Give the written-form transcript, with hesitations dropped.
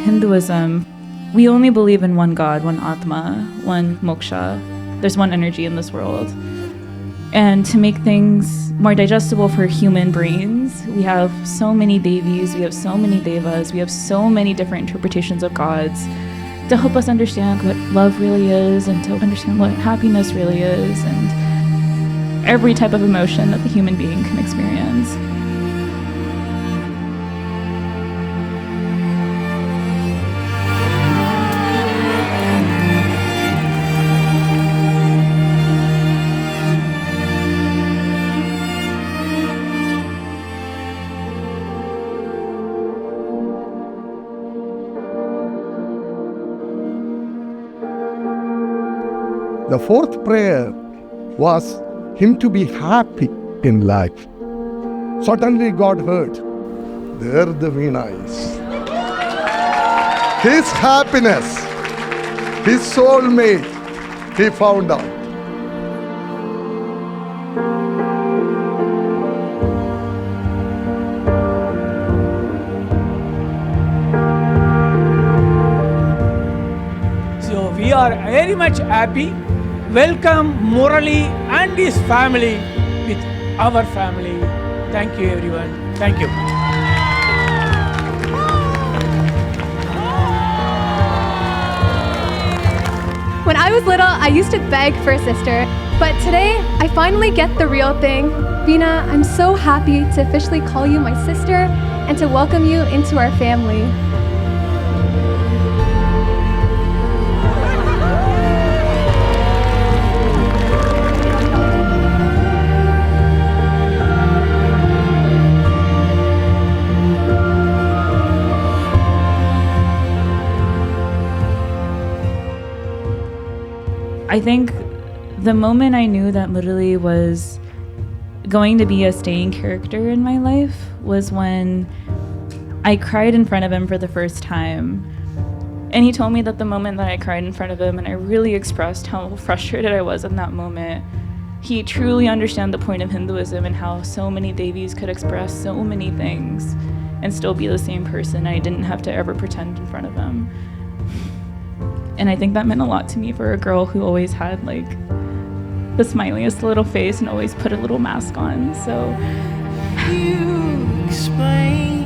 Hinduism, we only believe in one God, one Atma, one moksha. There's one energy in this world. And to make things more digestible for human brains, we have so many devis, we have so many devas, we have so many different interpretations of gods to help us understand what love really is and to understand what happiness really is and every type of emotion that the human being can experience. The fourth prayer was him to be happy in life. Suddenly God heard, there the Veena is. His happiness, his soulmate, he found out. So we are very much happy. Welcome Murali and his family with our family. Thank you everyone. Thank you. When I was little, I used to beg for a sister, but today I finally get the real thing. Veena, I'm so happy to officially call you my sister and to welcome you into our family. I think the moment I knew that Murali was going to be a staying character in my life was when I cried in front of him for the first time. And he told me that the moment that I cried in front of him and I really expressed how frustrated I was in that moment, he truly understood the point of Hinduism and how so many devis could express so many things and still be the same person. I didn't have to ever pretend in front of him. And I think that meant a lot to me for a girl who always had like the smiliest little face and always put a little mask on. So you explain